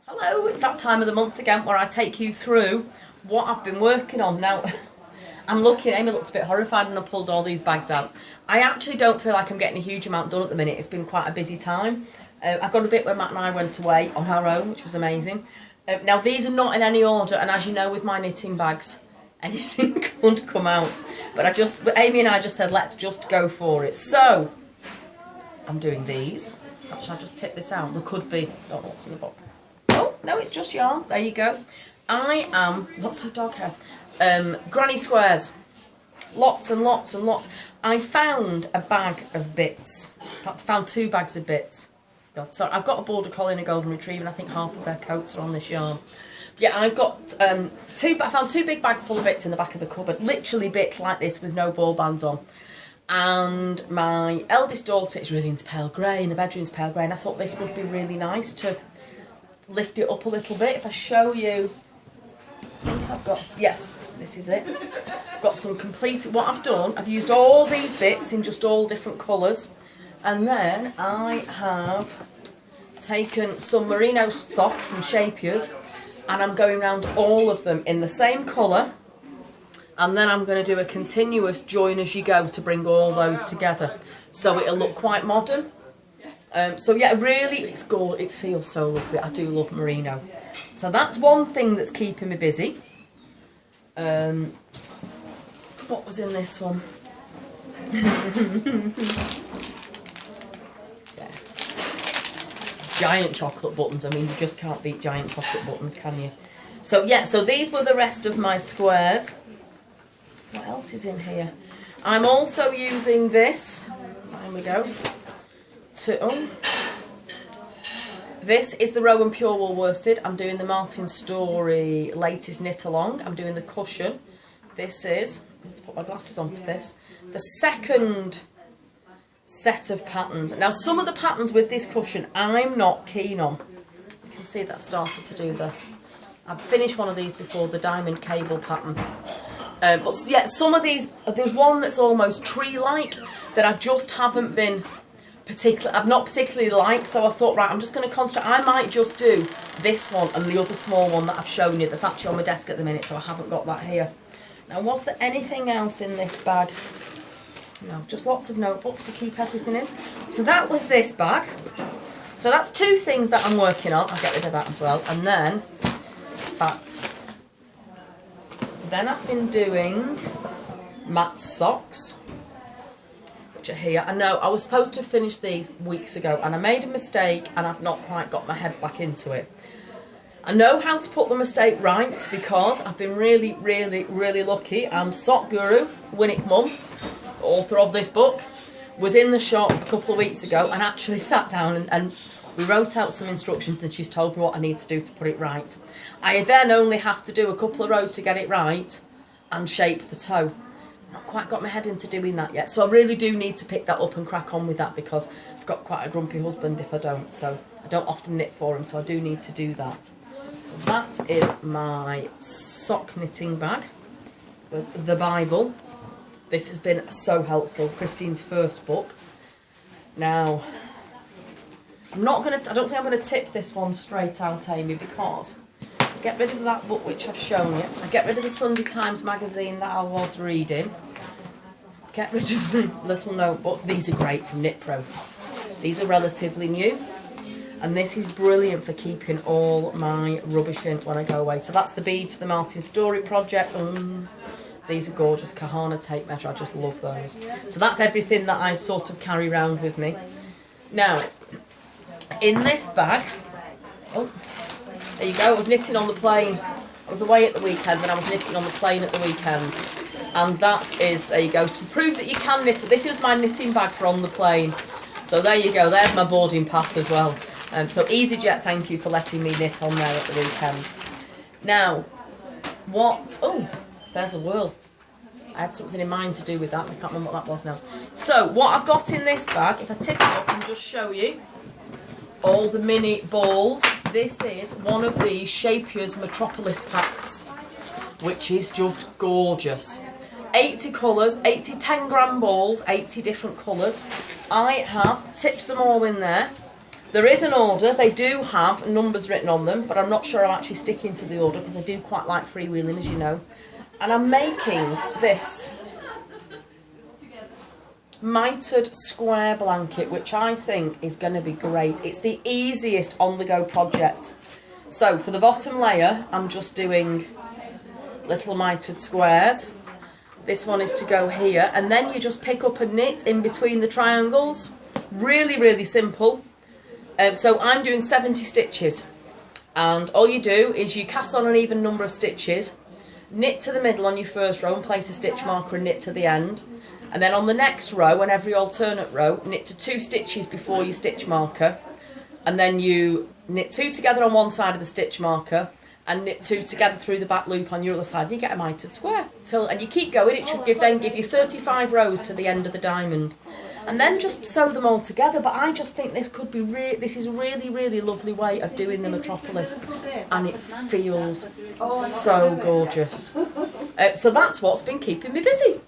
Hello, it's that time of the month again where I take you through what I've been working on. Now, I'm looking, Amy looked a bit horrified when I pulled all these bags out. I actually don't feel like I'm getting a huge amount done at the minute. It's been quite a busy time. I got a bit where Matt and I went away on our own, which was amazing. Now, these are not in any order, and as you know with my knitting bags, anything could come out. But Amy and I just said, let's just go for it. So, I'm doing these. Shall I just tip this out? There could be, don't know what's in the box. Oh, no, it's just yarn. There you go. I am, lots of dog hair, granny squares. Lots and lots and lots. I found a bag of bits. In fact, I found 2 bags of bits. God, sorry, I've got a border collie and a golden retriever, and I think half of their coats are on this yarn. Yeah, I've got I found 2 big bags full of bits in the back of the cupboard. Literally bits like this with no ball bands on. And my eldest daughter is really into pale grey, and the bedroom's pale grey, and I thought this would be really nice to lift it up a little bit. If I show you, I think I've got, yes, this is it. Got some completed, what I've done, I've used all these bits in just all different colours, and then I have taken some merino soft from Shapier's, and I'm going around all of them in the same colour, and then I'm going to do a continuous join as you go to bring all those together, so it'll look quite modern. So yeah, really, it's good. It feels so lovely. I do love merino. So that's one thing that's keeping me busy. What was in this one? Yeah. Giant chocolate buttons. I mean, you just can't beat giant chocolate buttons, can you? So yeah, so these were the rest of my squares. What else is in here? I'm also using this. There we go. This is the Rowan Pure Wool Worsted. I'm doing the Martin Story latest knit along. I'm doing the cushion. This is, let's put my glasses on for this, the second set of patterns. Now some of the patterns with this cushion I'm not keen on. You can see that I've started to do I've finished one of these before, the diamond cable pattern. But yeah, some of these, there's one that's almost tree-like that I just haven't been I've not particularly liked, so I thought, right, I'm just going to concentrate. I might just do this one and the other small one that I've shown you that's actually on my desk at the minute, so I haven't got that here. Now, was there anything else in this bag? No, just lots of notebooks to keep everything in. So that was this bag. So that's 2 things that I'm working on. I'll get rid of that as well. And then, in fact, then I've been doing Matt's socks. Are here. I know I was supposed to finish these weeks ago, and I made a mistake, and I've not quite got my head back into it. I know how to put the mistake right because I've been really, really, really lucky. Sock Guru, Winnick Mum, author of this book, was in the shop a couple of weeks ago and actually sat down and we wrote out some instructions, and she's told me what I need to do to put it right. I then only have to do a couple of rows to get it right and shape the toe. Not quite got my head into doing that yet, so I really do need to pick that up and crack on with that because I've got quite a grumpy husband if I don't, so I don't often knit for him, so I do need to do that. So that is my sock knitting bag with the Bible. This has been so helpful, Christine's first book. Now, I don't think I'm going to tip this one straight out, Amy, because I get rid of that book which I've shown you. I get rid of the Sunday Times magazine that I was reading. Get rid of the little notebooks. These are great from Knit Pro. These are relatively new. And this is brilliant for keeping all my rubbish in when I go away. So that's the beads for the Martin Story project. These are gorgeous Kahana tape measure. I just love those. So that's everything that I sort of carry around with me. Now, in this bag, there you go, I was knitting on the plane. I was away at the weekend when I was knitting on the plane at the weekend. And that is, there you go, to prove that you can knit. This is my knitting bag for on the plane. So there you go, there's my boarding pass as well. So EasyJet, thank you for letting me knit on there at the weekend. Now, there's a whirl. I had something in mind to do with that, I can't remember what that was now. So, what I've got in this bag, if I tip it up and just show you, all the mini balls. This is one of the Shapier's Metropolis packs, which is just gorgeous. 80 colours, 80 10-gram balls, 80 different colours. I have tipped them all in there. There is an order. They do have numbers written on them, but I'm not sure I'm actually sticking to the order because I do quite like freewheeling, as you know. And I'm making this mitered square blanket, which I think is going to be great. It's the easiest on-the-go project. So for the bottom layer, I'm just doing little mitered squares. This one is to go here, and then you just pick up a knit in between the triangles. Really, really simple. So I'm doing 70 stitches, and all you do is you cast on an even number of stitches, knit to the middle on your first row and place a stitch marker and knit to the end, and then on the next row and every alternate row knit to 2 stitches before your stitch marker, and then you knit 2 together on one side of the stitch marker and knit 2 together through the back loop on your other side, and you get a mitered square. And you keep going. It should then give you 35 rows to the end of the diamond, and then just sew them all together. But I just think this could be this is a really, really lovely way of doing the Metropolis, and it feels so gorgeous. So that's what's been keeping me busy.